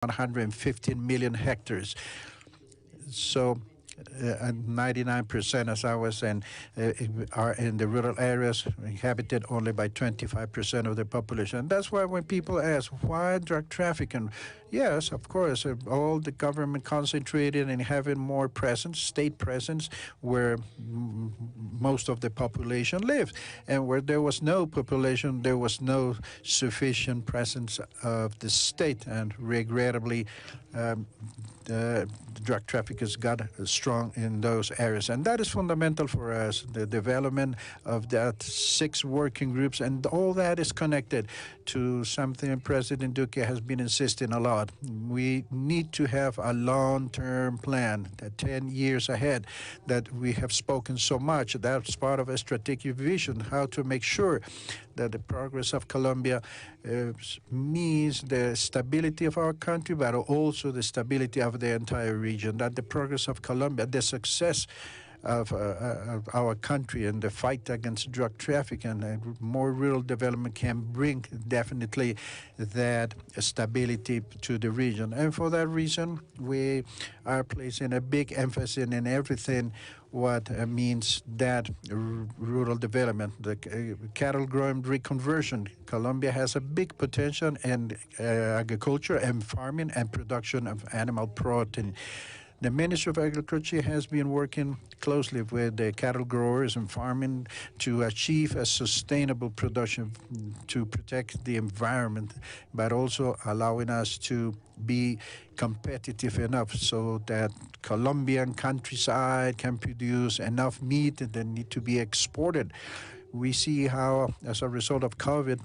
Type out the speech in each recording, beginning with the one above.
115 million hectares. So 99%, as I was saying, are in the rural areas, inhabited only by 25% of the population. That's why when people ask, why drug trafficking? Yes, of course, all the government concentrated in having more presence, state presence, where most of the population lives. And where there was no population, there was no sufficient presence of the state. And regrettably, the drug traffickers got strong in those areas. And that is fundamental for us, the development of that 6 working groups. And all that is connected to something President Duque has been insisting a lot. We need to have a long-term plan, 10 years ahead, that we have spoken so much. That's part of a strategic vision, how to make sure that the progress of Colombia means the stability of our country, but also the stability of the entire region, that the progress of Colombia, the success of our country and the fight against drug trafficking and more rural development can bring definitely that stability to the region. And for that reason, we are placing a big emphasis in everything what means that rural development, the cattle growing reconversion. Colombia has a big potential in agriculture and farming and production of animal protein. The Ministry of Agriculture has been working closely with the cattle growers and farming to achieve a sustainable production to protect the environment, but also allowing us to be competitive enough so that Colombian countryside can produce enough meat that need to be exported. We see how, as a result of COVID,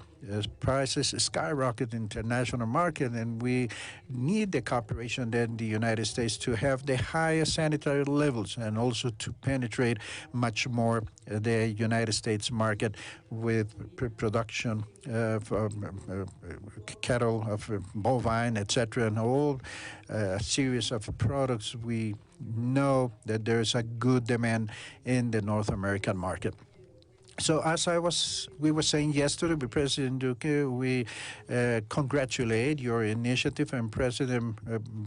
prices skyrocket in the international market, and we need the cooperation in the United States to have the highest sanitary levels and also to penetrate much more the United States market with production of cattle, of bovine, etc., and all series of products. We know that there is a good demand in the North American market. So as we were saying yesterday with President Duque, we congratulate your initiative and President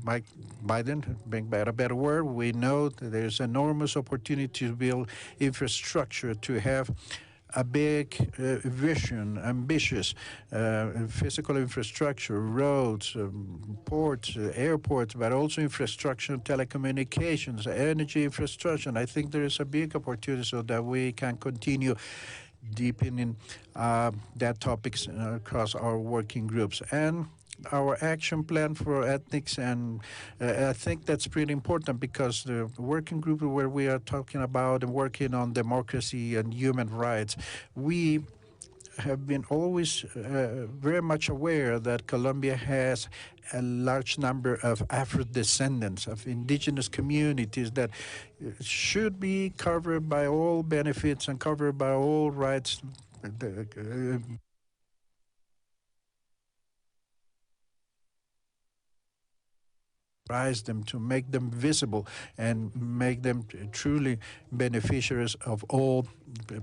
Mike Biden, bring back a better word. We know that there's enormous opportunity to build infrastructure, to have a big vision, ambitious physical infrastructure, roads, ports, airports, but also infrastructure, telecommunications, energy infrastructure. And I think there is a big opportunity so that we can continue deepening that topics across our working groups. And our action plan for ethics, and I think that's pretty important because the working group where we are talking about and working on democracy and human rights, we have been always very much aware that Colombia has a large number of Afro-descendants, of indigenous communities that should be covered by all benefits and covered by all rights. Rise them, to make them visible and make them truly beneficiaries of all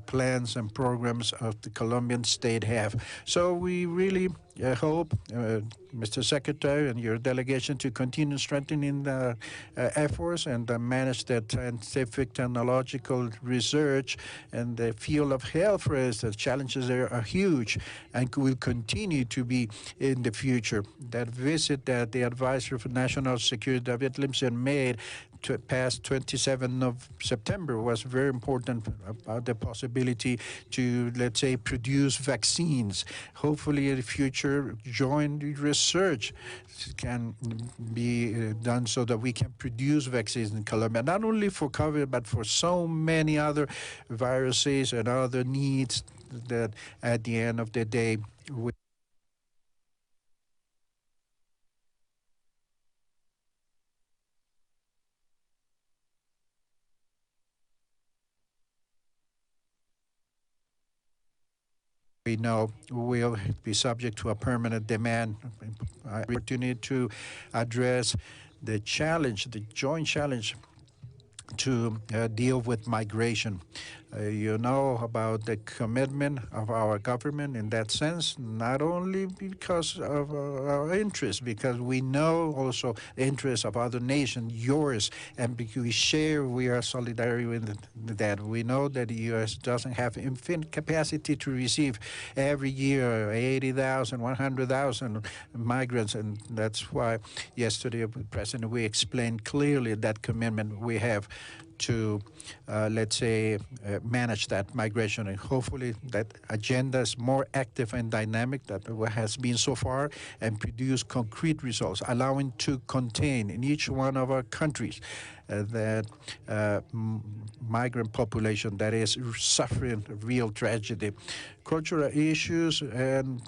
plans and programs of the Colombian state have. So we really hope, Mr. Secretary, and your delegation to continue strengthening the efforts and manage the scientific technological research and the field of health. The challenges there are huge and will continue to be in the future. That visit that the advisor for national security, David Limson, made past 27th of September was very important about the possibility to, let's say, produce vaccines. Hopefully in the future, joint research can be done so that we can produce vaccines in Colombia, not only for COVID, but for so many other viruses and other needs that at the end of the day, we know will be subject to a permanent demand, opportunity to address the challenge, the joint challenge to deal with migration. You know about the commitment of our government in that sense, not only because of our interests, because we know also the interests of other nations, yours, and because we are solidary with that. We know that the U.S. doesn't have infinite capacity to receive every year 80,000, 100,000 migrants, and that's why yesterday, President, we explained clearly that commitment we have to, let's say, manage that migration. And hopefully that agenda is more active and dynamic than what has been so far and produce concrete results, allowing to contain in each one of our countries that migrant population that is suffering real tragedy. Cultural issues, and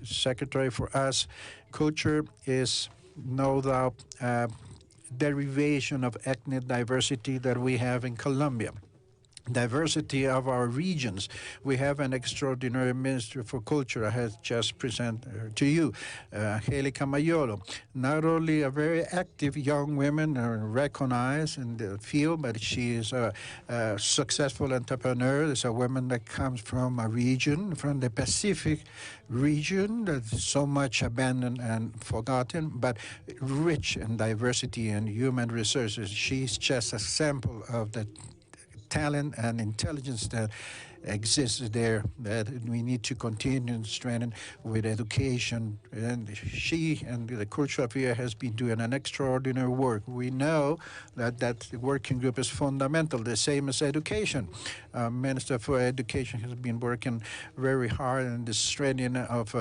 Secretary, for us, culture is no doubt derivation of ethnic diversity that we have in Colombia. Diversity of our regions. We have an extraordinary Minister for Culture I have just presented her to you, Angelica Mayolo. Not only a very active young woman recognized in the field, but she is a successful entrepreneur. It's a woman that comes from a region, from the Pacific region that's so much abandoned and forgotten, but rich in diversity and human resources. She's just a sample of the talent and intelligence that exists there that we need to continue and strengthen with education. And she and the Cultural Affairs has been doing an extraordinary work. We know that that working group is fundamental, the same as education. Minister for Education has been working very hard in the strengthening of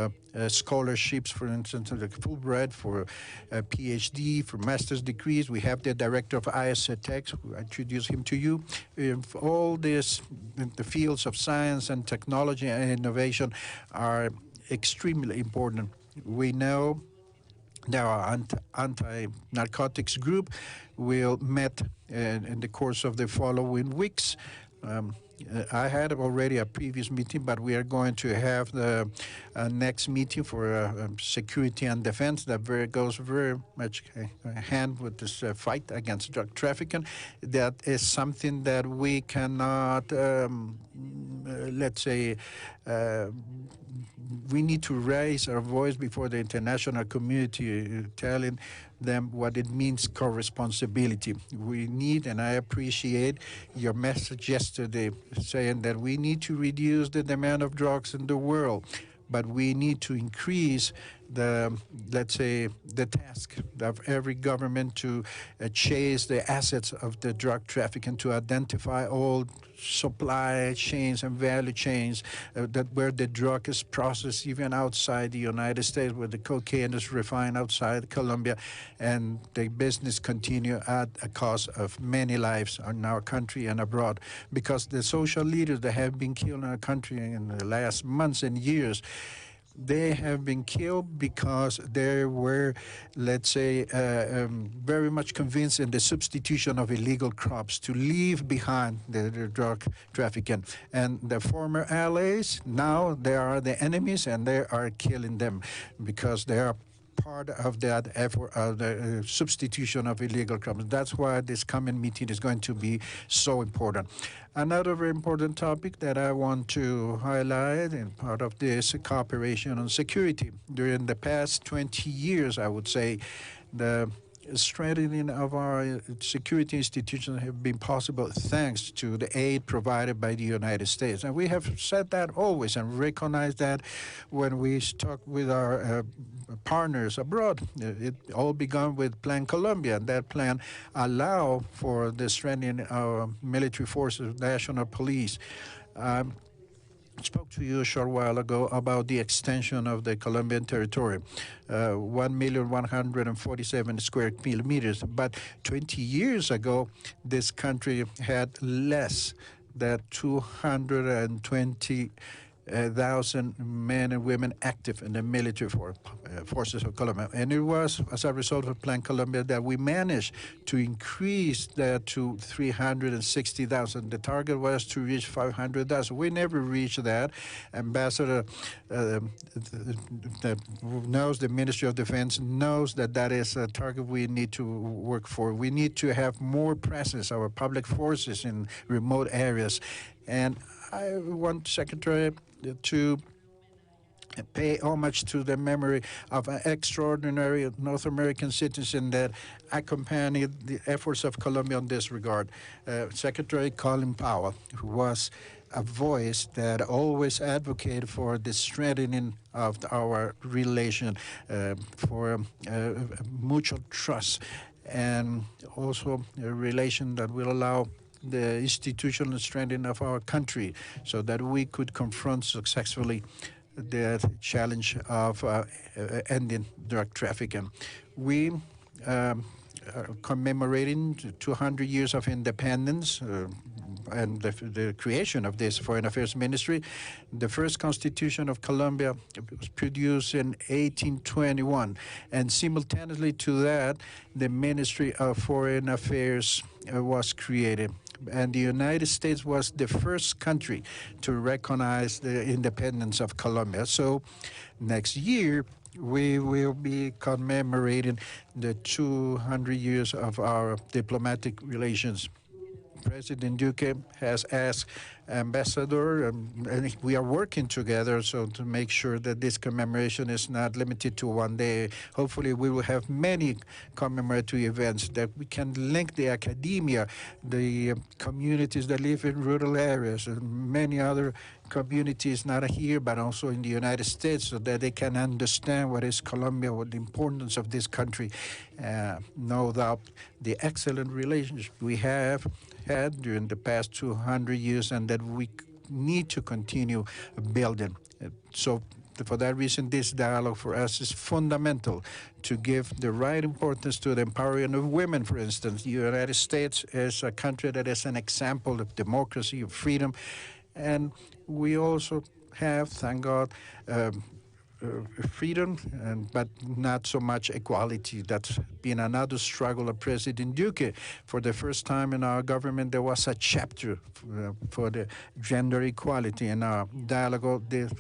scholarships, for instance, like Fulbright for PhD, for master's degrees. We have the director of ISTEX, who I introduce him to you. All this, the fields of science and technology and innovation are extremely important. We know there are anti-narcotics group will met in the course of the following weeks. I had already a previous meeting, but we are going to have the next meeting for security and defense that goes very much hand with this fight against drug trafficking. That is something that we cannot, let's say, we need to raise our voice before the international community, telling them what it means co-responsibility. We need, and I appreciate your message yesterday saying that we need to reduce the demand of drugs in the world, but we need to increase the, let's say, the task of every government to chase the assets of the drug trafficking, to identify all supply chains and value chains that where the drug is processed even outside the United States, where the cocaine is refined outside Colombia, and the business continue at a cost of many lives in our country and abroad. Because the social leaders that have been killed in our country in the last months and years, they have been killed because they were, let's say, very much convinced in the substitution of illegal crops to leave behind the drug trafficking. And the former allies, now they are the enemies and they are killing them because they are part of that effort of the substitution of illegal crops. That's why this coming meeting is going to be so important. Another very important topic that I want to highlight in part of this cooperation on security. During the past 20 years, I would say, the strengthening of our security institutions have been possible thanks to the aid provided by the United States. And we have said that always and recognized that when we talk with our partners abroad. It all began with Plan Colombia, and that plan allowed for the strengthening of military forces, national police. Spoke to you a short while ago about the extension of the Colombian territory, 1,147 square kilometers. But 20 years ago, this country had less than 220,000 men and women active in the military forces of Colombia. And it was as a result of Plan Colombia that we managed to increase that to 360,000. The target was to reach 500,000. We never reached that. Ambassador knows, the Ministry of Defense knows that that is a target we need to work for. We need to have more presence, our public forces in remote areas. And I want Secretary to pay homage to the memory of an extraordinary North American citizen that accompanied the efforts of Colombia in this regard. Secretary Colin Powell, who was a voice that always advocated for the strengthening of our relation, for mutual trust, and also a relation that will allow the institutional strengthening of our country so that we could confront successfully the challenge of ending drug trafficking. We are commemorating 200 years of independence and the creation of this Foreign Affairs Ministry. The first Constitution of Colombia was produced in 1821, and simultaneously to that, the Ministry of Foreign Affairs was created. And the United States was the first country to recognize the independence of Colombia. So next year, we will be commemorating the 200 years of our diplomatic relations. President Duque has asked Ambassador, and we are working together so to make sure that this commemoration is not limited to one day. Hopefully, we will have many commemoratory events that we can link the academia, the communities that live in rural areas, and many other communities, not here, but also in the United States, so that they can understand what is Colombia, what the importance of this country. No doubt, the excellent relationship we have had during the past 200 years and that we need to continue building. So for that reason, this dialogue for us is fundamental to give the right importance to the empowerment of women, for instance. The United States is a country that is an example of democracy, of freedom, and we also have, thank God, freedom, but not so much equality. That's been another struggle of President Duque. For the first time in our government, there was a chapter for the gender equality in our dialogue. The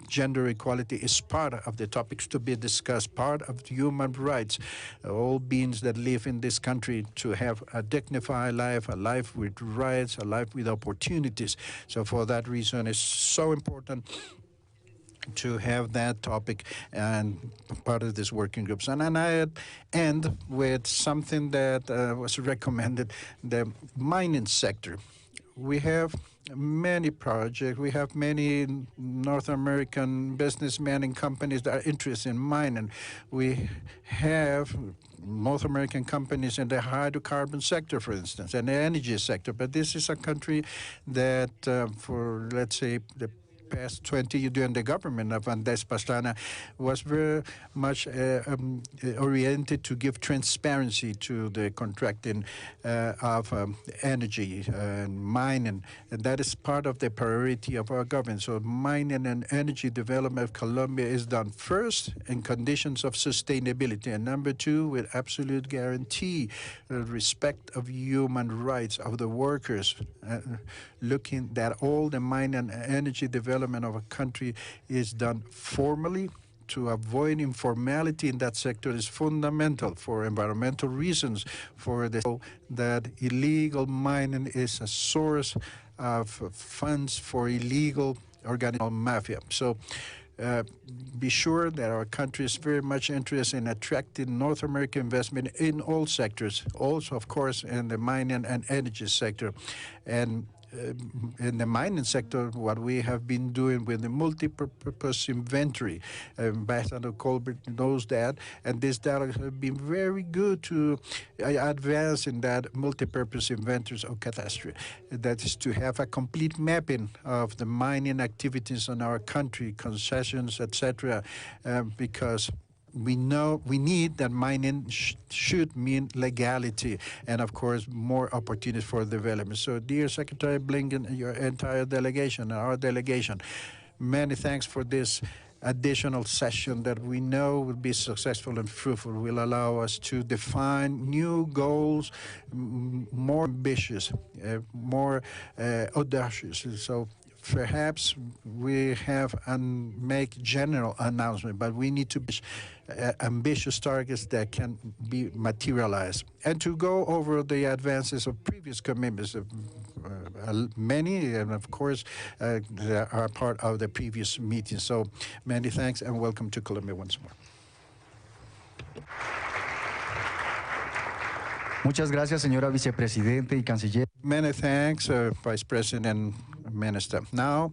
gender equality is part of the topics to be discussed, part of human rights. All beings that live in this country to have a dignified life, a life with rights, a life with opportunities. So for that reason, it's so important to have that topic and part of this working groups. And I end with something that was recommended, the mining sector. We have many projects. We have many North American businessmen and companies that are interested in mining. We have North American companies in the hydrocarbon sector, for instance, and the energy sector. But this is a country that, for, let's say, the past 20 years during the government of Andrés Pastrana was very much oriented to give transparency to the contracting of energy and mining. And that is part of the priority of our government. So mining and energy development of Colombia is done first in conditions of sustainability, and number two, with absolute guarantee, respect of human rights of the workers, looking that all the mining and energy development of a country is done formally. To avoid informality in that sector is fundamental for environmental reasons, for that illegal mining is a source of funds for illegal organized mafia. So be sure that our country is very much interested in attracting North American investment in all sectors, also, of course, in the mining and energy sector. And in the mining sector, what we have been doing with the multi-purpose inventory, Ambassador Colbert knows that, and this dialogue has been very good to advance in that multi-purpose inventories of catastrophe. That is to have a complete mapping of the mining activities in our country, concessions, etc., because we know we need that mining should mean legality and, of course, more opportunities for development. So, dear Secretary Blinken, your entire delegation, our delegation, many thanks for this additional session that we know will be successful and fruitful, will allow us to define new goals, more ambitious, more audacious. So perhaps we have and make general announcement, but we need to be ambitious targets that can be materialized. And to go over the advances of previous commitments, many, and of course, that are part of the previous meeting. So many thanks and welcome to Colombia once more. Muchas gracias, señora vicepresidente y canciller. Many thanks, Vice President and Minister. Now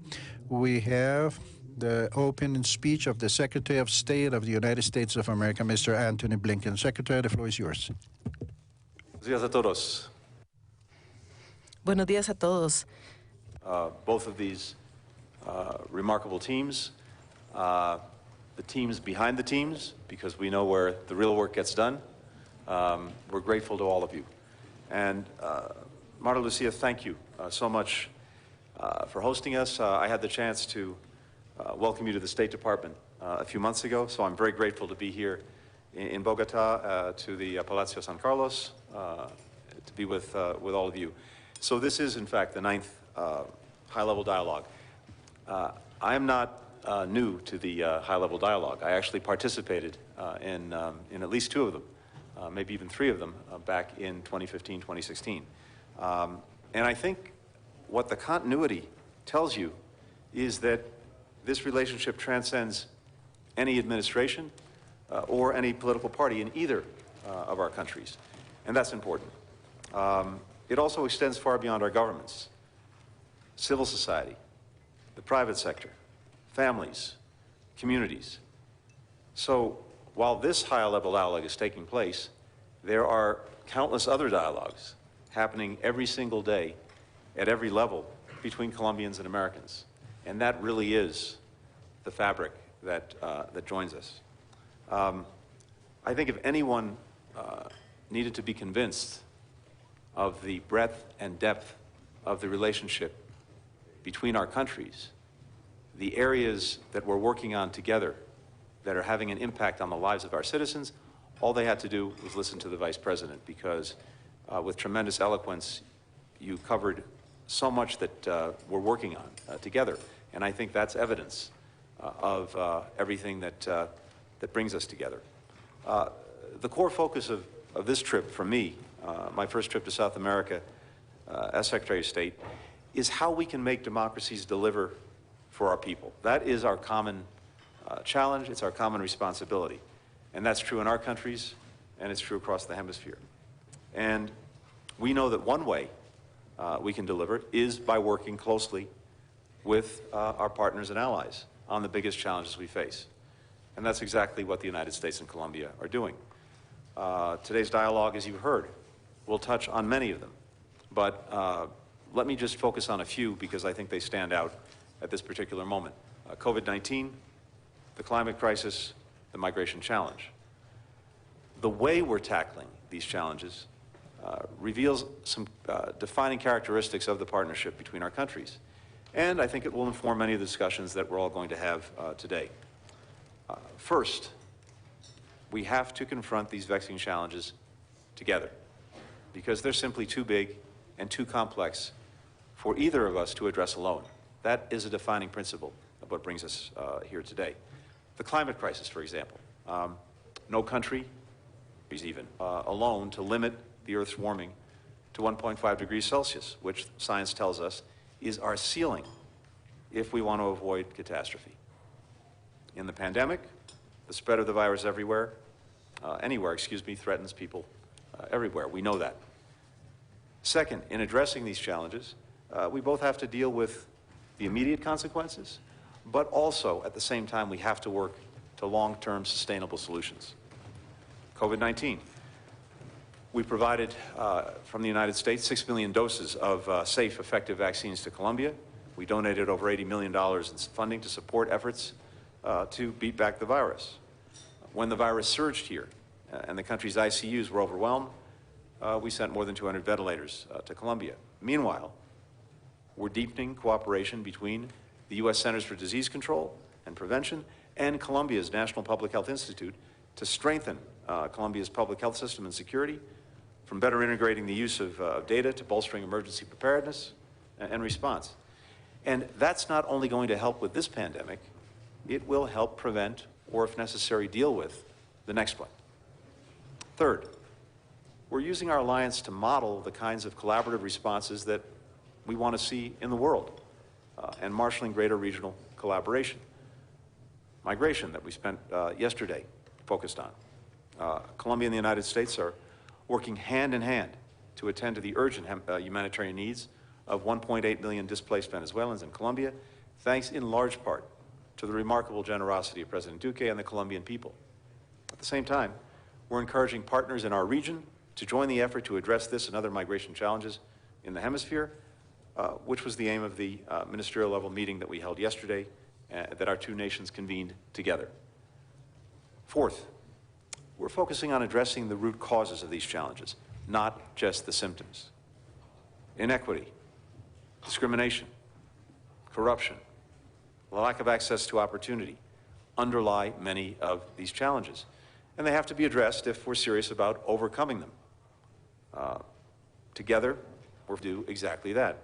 we have the opening speech of the Secretary of State of the United States of America, Mr. Antony Blinken. Secretary, the floor is yours. Buenos días a todos. Buenos días a todos. Both of these remarkable teams, the teams behind the teams, because we know where the real work gets done. We're grateful to all of you. And Marta Lucia, thank you so much for hosting us. I had the chance to welcome you to the State Department a few months ago, so I'm very grateful to be here in Bogota, to the Palacio San Carlos, to be with all of you. So this is, in fact, the 9th high-level dialogue. I am not new to the high-level dialogue. I actually participated in at least 2 of them. Maybe even 3 of them back in 2015, 2016. And I think what the continuity tells you is that this relationship transcends any administration or any political party in either of our countries. And that's important. It also extends far beyond our governments, civil society, the private sector, families, communities. So while this high-level dialogue is taking place, there are countless other dialogues happening every single day at every level between Colombians and Americans. And that really is the fabric that joins us. I think if anyone needed to be convinced of the breadth and depth of the relationship between our countries, the areas that we're working on together that are having an impact on the lives of our citizens, all they had to do was listen to the Vice President, because with tremendous eloquence, you covered so much that we're working on together. And I think that's evidence of everything that brings us together. The core focus of this trip for me, my first trip to South America as Secretary of State, is how we can make democracies deliver for our people. That is our common challenge, it's our common responsibility. And that's true in our countries, and it's true across the hemisphere. And we know that one way we can deliver is by working closely with our partners and allies on the biggest challenges we face. And that's exactly what the United States and Colombia are doing. Today's dialogue, as you've heard, will touch on many of them. But let me just focus on a few, because I think they stand out at this particular moment. COVID-19, the climate crisis, the migration challenge. The way we're tackling these challenges reveals some defining characteristics of the partnership between our countries. And I think it will inform many of the discussions that we're all going to have today. First, we have to confront these vexing challenges together, because they're simply too big and too complex for either of us to address alone. That is a defining principle of what brings us here today. The climate crisis, for example. No country is even alone to limit the Earth's warming to 1.5 degrees Celsius, which science tells us is our ceiling if we want to avoid catastrophe. In the pandemic, the spread of the virus anywhere, threatens people everywhere. We know that. Second, in addressing these challenges, we both have to deal with the immediate consequences, but also, at the same time, we have to work to long-term sustainable solutions. COVID-19. We provided, from the United States, 6 million doses of safe, effective vaccines to Colombia. We donated over $80 million in funding to support efforts to beat back the virus. When the virus surged here and the country's ICUs were overwhelmed, we sent more than 200 ventilators to Colombia. Meanwhile, we're deepening cooperation between the U.S. Centers for Disease Control and Prevention and Colombia's National Public Health Institute to strengthen Colombia's public health system and security, from better integrating the use of data to bolstering emergency preparedness and response. And that's not only going to help with this pandemic, it will help prevent, or if necessary, deal with the next one. Third, we're using our alliance to model the kinds of collaborative responses that we want to see in the world, and marshaling greater regional collaboration. Migration that we spent yesterday focused on. Colombia and the United States are working hand in hand to attend to the urgent humanitarian needs of 1.8 million displaced Venezuelans in Colombia, thanks in large part to the remarkable generosity of President Duque and the Colombian people. At the same time, we're encouraging partners in our region to join the effort to address this and other migration challenges in the hemisphere, which was the aim of the ministerial level meeting that we held yesterday, that our two nations convened together. Fourth, we're focusing on addressing the root causes of these challenges, not just the symptoms. Inequity, discrimination, corruption, lack of access to opportunity underlie many of these challenges, and they have to be addressed if we're serious about overcoming them. Together, we'll do exactly that.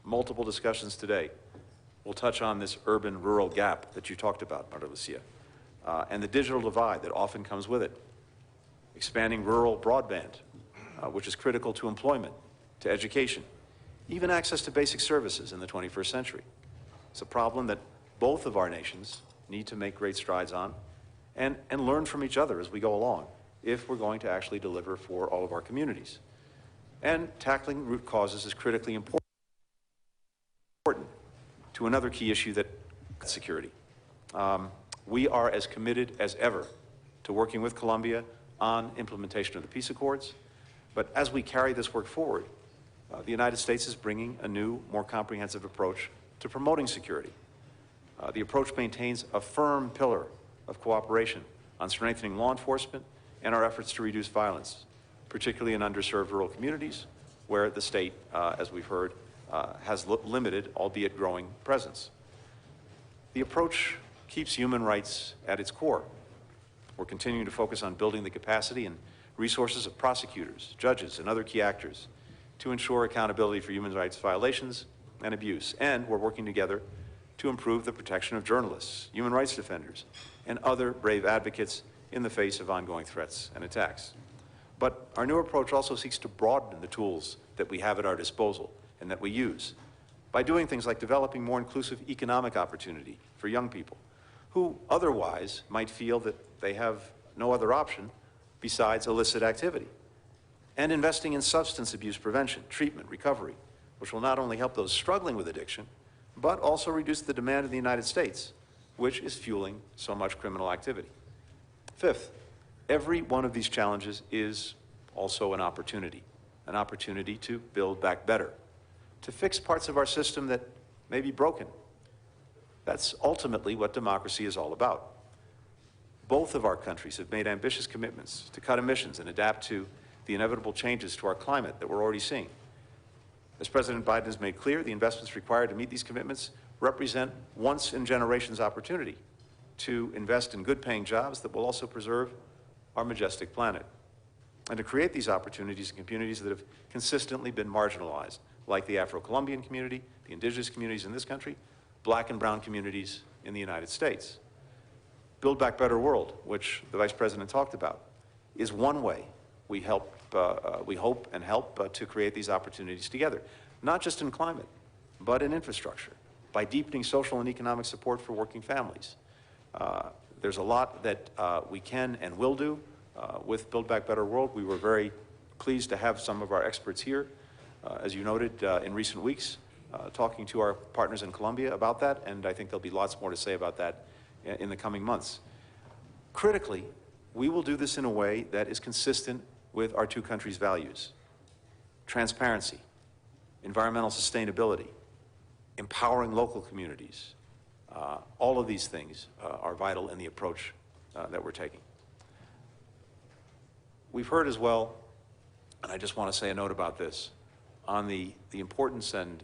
Multiple discussions today will touch on this urban-rural gap that you talked about, Marta Lucia, and the digital divide that often comes with it. Expanding rural broadband, which is critical to employment, to education, even access to basic services in the 21st century. It's a problem that both of our nations need to make great strides on and learn from each other as we go along if we're going to actually deliver for all of our communities. And tackling root causes is critically important to another key issue, that security. We are as committed as ever to working with Colombia on implementation of the peace accords, but as we carry this work forward, the United States is bringing a new, more comprehensive approach to promoting security. The approach maintains a firm pillar of cooperation on strengthening law enforcement and our efforts to reduce violence, particularly in underserved rural communities where the state, as we've heard, has limited, albeit growing, presence. The approach keeps human rights at its core. We're continuing to focus on building the capacity and resources of prosecutors, judges, and other key actors to ensure accountability for human rights violations and abuse. And we're working together to improve the protection of journalists, human rights defenders, and other brave advocates in the face of ongoing threats and attacks. But our new approach also seeks to broaden the tools that we have at our disposal and that we use by doing things like developing more inclusive economic opportunity for young people who otherwise might feel that they have no other option besides illicit activity, and investing in substance abuse prevention, treatment, recovery, which will not only help those struggling with addiction, but also reduce the demand in the United States, which is fueling so much criminal activity. Fifth, every one of these challenges is also an opportunity to build back better, to fix parts of our system that may be broken. That's ultimately what democracy is all about. Both of our countries have made ambitious commitments to cut emissions and adapt to the inevitable changes to our climate that we're already seeing. As President Biden has made clear, the investments required to meet these commitments represent once-in-generations opportunity to invest in good-paying jobs that will also preserve our majestic planet, and to create these opportunities in communities that have consistently been marginalized, like the Afro-Colombian community, the indigenous communities in this country, Black and brown communities in the United States. Build Back Better World, which the Vice President talked about, is one way we hope and help to create these opportunities together, not just in climate, but in infrastructure, by deepening social and economic support for working families. There's a lot that we can and will do with Build Back Better World. We were very pleased to have some of our experts here, as you noted, in recent weeks, talking to our partners in Colombia about that, and I think there'll be lots more to say about that in the coming months. Critically, we will do this in a way that is consistent with our two countries' values: transparency, environmental sustainability, empowering local communities. All of these things are vital in the approach that we're taking. We've heard as well, and I just want to say a note about this, on the importance and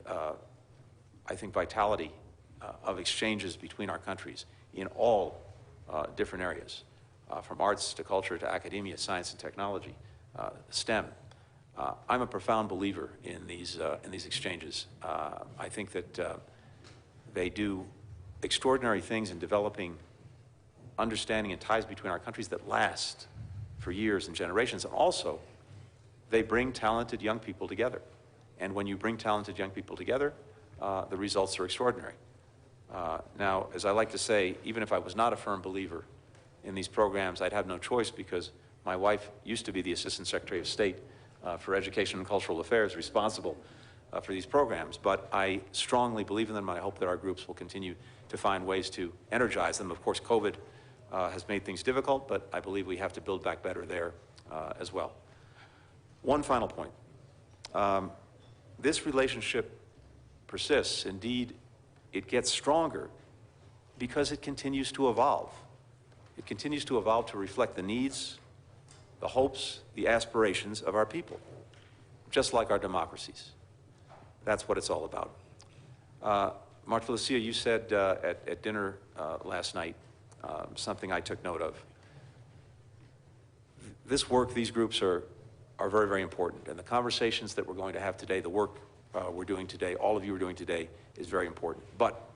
I think vitality of exchanges between our countries in all different areas, from arts to culture to academia, science and technology, STEM. I'm a profound believer in these exchanges. I think that they do extraordinary things in developing understanding and ties between our countries that last for years and generations, and also they bring talented young people together. And when you bring talented young people together, the results are extraordinary. Now, as I like to say, even if I was not a firm believer in these programs, I'd have no choice because my wife used to be the Assistant Secretary of State for Education and Cultural Affairs, responsible for these programs. But I strongly believe in them, and I hope that our groups will continue to find ways to energize them. Of course, COVID has made things difficult, but I believe we have to build back better there as well. One final point. This relationship persists. Indeed, it gets stronger because it continues to evolve. It continues to evolve to reflect the needs, the hopes, the aspirations of our people, just like our democracies. That's what it's all about. Mark Felicia, you said at dinner last night something I took note of. This work, these groups are very, very important. And the conversations that we're going to have today, the work we're doing today, all of you are doing today, is very important. But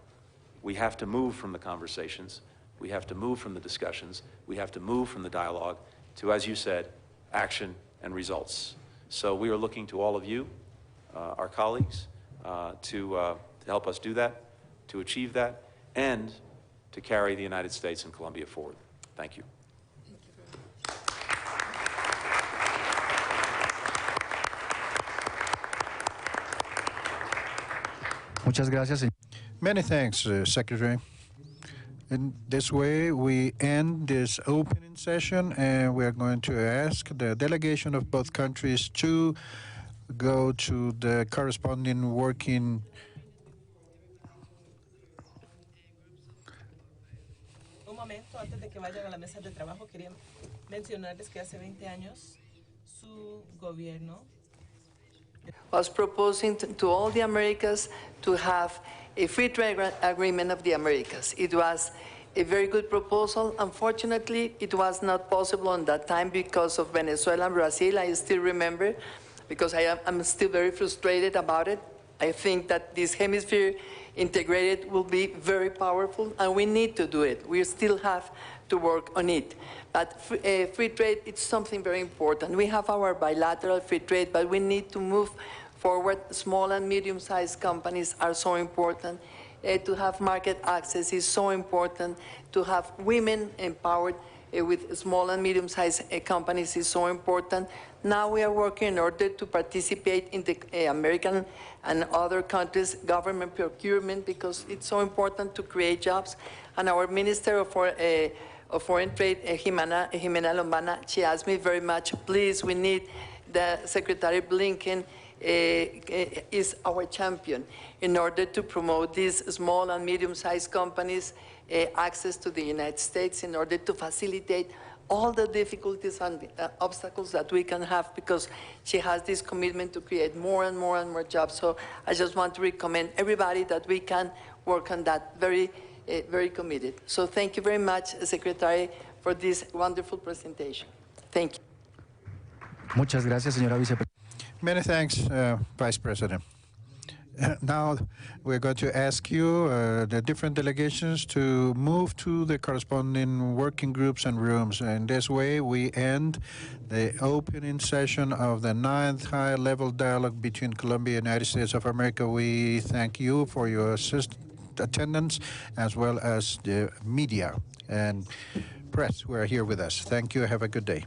we have to move from the conversations. We have to move from the discussions. We have to move from the dialogue to, as you said, action and results. So we are looking to all of you, our colleagues, to help us do that, to achieve that, and to carry the United States and Colombia forward. Thank you. Muchas gracias, señor. Many thanks, Secretary. In this way, we end this opening session, and we're going to ask the delegation of both countries to go to the corresponding working. Un momento, antes de que vayan a la mesa de trabajo, quería mencionarles que hace 20 años su gobierno was proposing to all the Americas to have a free trade agreement of the Americas. It was a very good proposal. Unfortunately, it was not possible at that time because of Venezuela and Brazil. I still remember, because I'm still very frustrated about it. I think that this hemisphere integrated will be very powerful, and we need to do it. We still have to work on it. But free trade, it's something very important. We have our bilateral free trade, but we need to move forward. Small and medium-sized companies are so important. To have market access is so important. To have women empowered with small and medium-sized companies is so important. Now we are working in order to participate in the American and other countries' government procurement, because it's so important to create jobs. And our Minister of Foreign Trade, Jimena Lombana, she asked me very much, please, we need the Secretary Blinken is our champion in order to promote these small and medium-sized companies access to the United States, in order to facilitate all the difficulties and obstacles that we can have, because she has this commitment to create more and more and more jobs. So I just want to recommend everybody that we can work on that, very committed. So thank you very much, Secretary, for this wonderful presentation. Thank you. Muchas gracias, señora vicepresidenta. Many thanks, Vice President. Now we're going to ask you, the different delegations, to move to the corresponding working groups and rooms. And this way we end the opening session of the 9th high-level dialogue between Colombia and the United States of America. We thank you for your attendance, as well as the media and press who are here with us. Thank you. Have a good day.